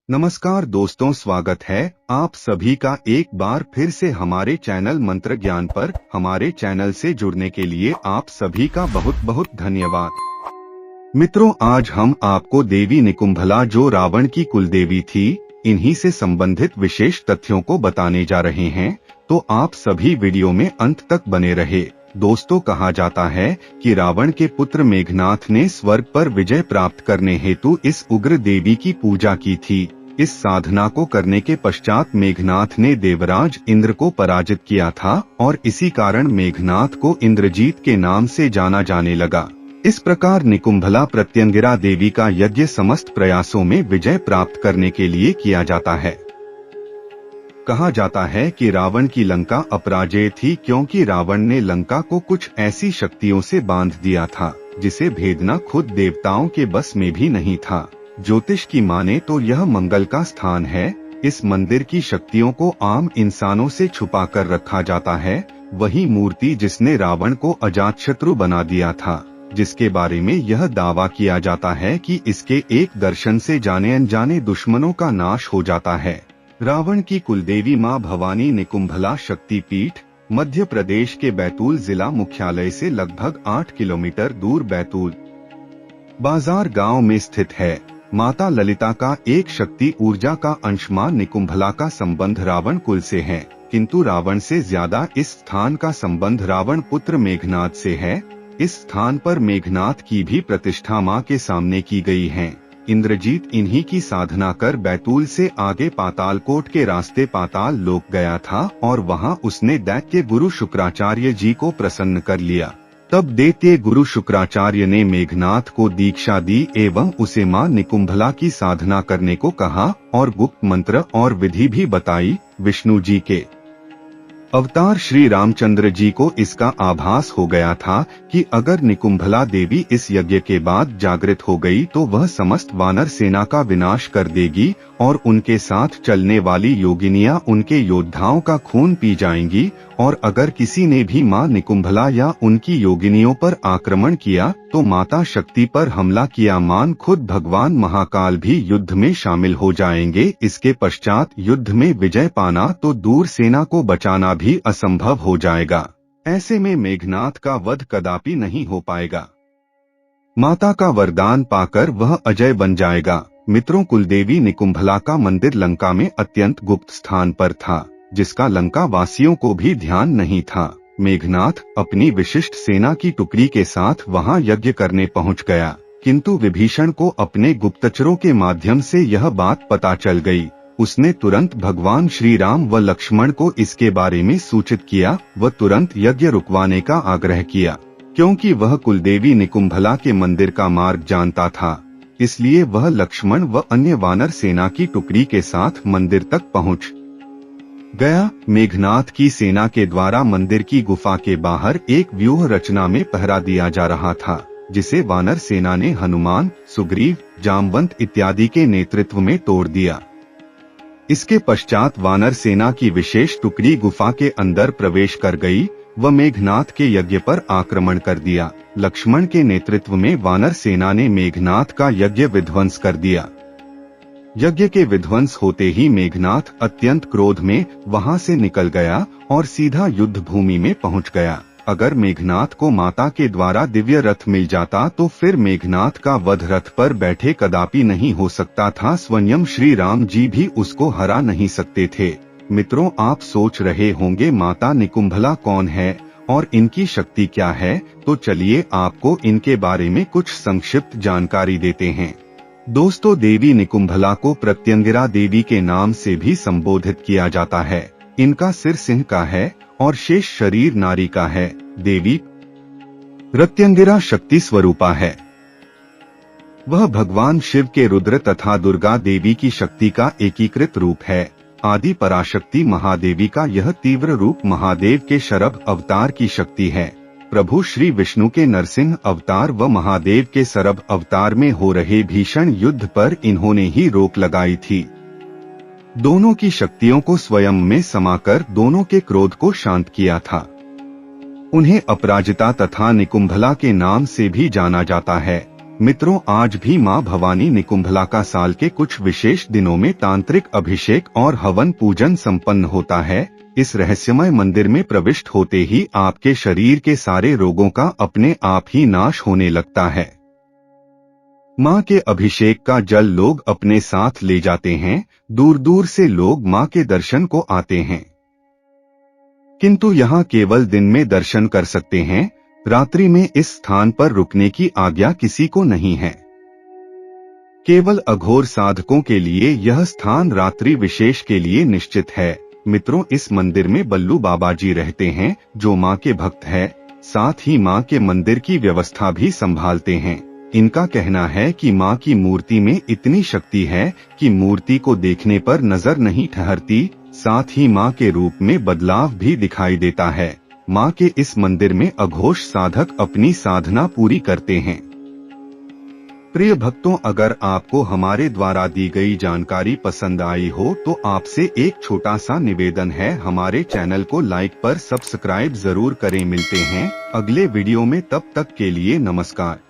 नमस्कार दोस्तों, स्वागत है आप सभी का एक बार फिर से हमारे चैनल मंत्र ज्ञान पर। हमारे चैनल से जुड़ने के लिए आप सभी का बहुत बहुत धन्यवाद। मित्रों, आज हम आपको देवी निकुंभला, जो रावण की कुलदेवी थी, इन्हीं से संबंधित विशेष तथ्यों को बताने जा रहे हैं, तो आप सभी वीडियो में अंत तक बने रहे। दोस्तों, कहा जाता है कि रावण के पुत्र मेघनाथ ने स्वर्ग पर विजय प्राप्त करने हेतु इस उग्र देवी की पूजा की थी। इस साधना को करने के पश्चात मेघनाथ ने देवराज इंद्र को पराजित किया था और इसी कारण मेघनाथ को इंद्रजीत के नाम से जाना जाने लगा। इस प्रकार निकुंभला प्रत्यंगिरा देवी का यज्ञ समस्त प्रयासों में विजय प्राप्त करने के लिए किया जाता है। कहा जाता है कि रावण की लंका अपराजेय थी, क्योंकि रावण ने लंका को कुछ ऐसी शक्तियों से बांध दिया था जिसे भेदना खुद देवताओं के बस में भी नहीं था। ज्योतिष की माने तो यह मंगल का स्थान है। इस मंदिर की शक्तियों को आम इंसानों से छुपा कर रखा जाता है। वही मूर्ति जिसने रावण को अजातशत्रु बना दिया था, जिसके बारे में यह दावा किया जाता है कि इसके एक दर्शन से जाने अनजाने दुश्मनों का नाश हो जाता है। रावण की कुलदेवी मां भवानी निकुंभला शक्तिपीठ मध्य प्रदेश के बैतूल जिला मुख्यालय से लगभग 8 किलोमीटर दूर बैतूल बाजार गांव में स्थित है। माता ललिता का एक शक्ति ऊर्जा का अंश मां निकुंभला का संबंध रावण कुल से है, किंतु रावण से ज्यादा इस स्थान का संबंध रावण पुत्र मेघनाथ से है। इस स्थान पर मेघनाथ की भी प्रतिष्ठा मां के सामने की गई है। इंद्रजीत इन्हीं की साधना कर बैतूल से आगे पातालकोट के रास्ते पाताल लोक गया था और वहां उसने दैत्य गुरु शुक्राचार्य जी को प्रसन्न कर लिया। तब दैत्य गुरु शुक्राचार्य ने मेघनाथ को दीक्षा दी एवं उसे मां निकुंभला की साधना करने को कहा और गुप्त मंत्र और विधि भी बताई। विष्णु जी के अवतार श्री रामचंद्र जी को इसका आभास हो गया था कि अगर निकुंभला देवी इस यज्ञ के बाद जागृत हो गई तो वह समस्त वानर सेना का विनाश कर देगी और उनके साथ चलने वाली योगिनियां उनके योद्धाओं का खून पी जाएंगी, और अगर किसी ने भी मां निकुंभला या उनकी योगिनियों पर आक्रमण किया तो माता शक्ति पर हमला किया मान खुद भगवान महाकाल भी युद्ध में शामिल हो जाएंगे। इसके पश्चात युद्ध में विजय पाना तो दूर सेना को बचाना भी असंभव हो जाएगा। ऐसे में मेघनाथ का वध कदापि नहीं हो पाएगा। माता का वरदान पाकर वह अजय बन जाएगा। मित्रों, कुलदेवी निकुंभला का मंदिर लंका में अत्यंत गुप्त स्थान पर था, जिसका लंका वासियों को भी ध्यान नहीं था। मेघनाथ अपनी विशिष्ट सेना की टुकड़ी के साथ वहां यज्ञ करने पहुंच गया, किंतु विभीषण को अपने गुप्तचरों के माध्यम से यह बात पता चल गई। उसने तुरंत भगवान श्री राम व लक्ष्मण को इसके बारे में सूचित किया व तुरंत यज्ञ रुकवाने का आग्रह किया। क्योंकि वह कुलदेवी निकुंभला के मंदिर का मार्ग जानता था, इसलिए वह लक्ष्मण व अन्य वानर सेना की टुकड़ी के साथ मंदिर तक पहुंच गया। मेघनाथ की सेना के द्वारा मंदिर की गुफा के बाहर एक व्यूह रचना में पहरा दिया जा रहा था, जिसे वानर सेना ने हनुमान, सुग्रीव, जामवंत इत्यादि के नेतृत्व में तोड़ दिया। इसके पश्चात वानर सेना की विशेष टुकड़ी गुफा के अंदर प्रवेश कर गई व मेघनाथ के यज्ञ पर आक्रमण कर दिया। लक्ष्मण के नेतृत्व में वानर सेना ने मेघनाथ का यज्ञ विध्वंस कर दिया। यज्ञ के विध्वंस होते ही मेघनाथ अत्यंत क्रोध में वहां से निकल गया और सीधा युद्ध भूमि में पहुंच गया। अगर मेघनाथ को माता के द्वारा दिव्य रथ मिल जाता तो फिर मेघनाथ का वध रथ पर बैठे कदापि नहीं हो सकता था। स्वयं श्री राम जी भी उसको हरा नहीं सकते थे। मित्रों, आप सोच रहे होंगे माता निकुंभला कौन है और इनकी शक्ति क्या है, तो चलिए आपको इनके बारे में कुछ संक्षिप्त जानकारी देते हैं। दोस्तों, देवी निकुंभला को प्रत्यंगिरा देवी के नाम से भी संबोधित किया जाता है। इनका सिर सिंह का है और शेष शरीर नारी का है। देवी प्रत्यंगिरा शक्ति स्वरूपा है। वह भगवान शिव के रुद्र तथा दुर्गा देवी की शक्ति का एकीकृत रूप है। आदि पराशक्ति महादेवी का यह तीव्र रूप महादेव के शरभ अवतार की शक्ति है। प्रभु श्री विष्णु के नरसिंह अवतार व महादेव के सरभ अवतार में हो रहे भीषण युद्ध पर इन्होंने ही रोक लगाई थी। दोनों की शक्तियों को स्वयं में समाकर दोनों के क्रोध को शांत किया था। उन्हें अपराजिता तथा निकुंभला के नाम से भी जाना जाता है। मित्रों, आज भी मां भवानी निकुंभला का साल के कुछ विशेष दिनों में तांत्रिक अभिषेक और हवन पूजन संपन्न होता है। इस रहस्यमय मंदिर में प्रविष्ट होते ही आपके शरीर के सारे रोगों का अपने आप ही नाश होने लगता है। मां के अभिषेक का जल लोग अपने साथ ले जाते हैं। दूर दूर से लोग मां के दर्शन को आते हैं, किंतु यहाँ केवल दिन में दर्शन कर सकते हैं। रात्रि में इस स्थान पर रुकने की आज्ञा किसी को नहीं है। केवल अघोर साधकों के लिए यह स्थान रात्रि विशेष के लिए निश्चित है। मित्रों, इस मंदिर में बल्लू बाबा जी रहते हैं, जो मां के भक्त है, साथ ही मां के मंदिर की व्यवस्था भी संभालते हैं। इनका कहना है कि मां की मूर्ति में इतनी शक्ति है कि मूर्ति को देखने पर नजर नहीं ठहरती, साथ ही मां के रूप में बदलाव भी दिखाई देता है। मां के इस मंदिर में अघोष साधक अपनी साधना पूरी करते हैं। प्रिय भक्तों, अगर आपको हमारे द्वारा दी गई जानकारी पसंद आई हो तो आपसे एक छोटा सा निवेदन है, हमारे चैनल को लाइक पर सब्सक्राइब जरूर करें। मिलते हैं अगले वीडियो में, तब तक के लिए नमस्कार।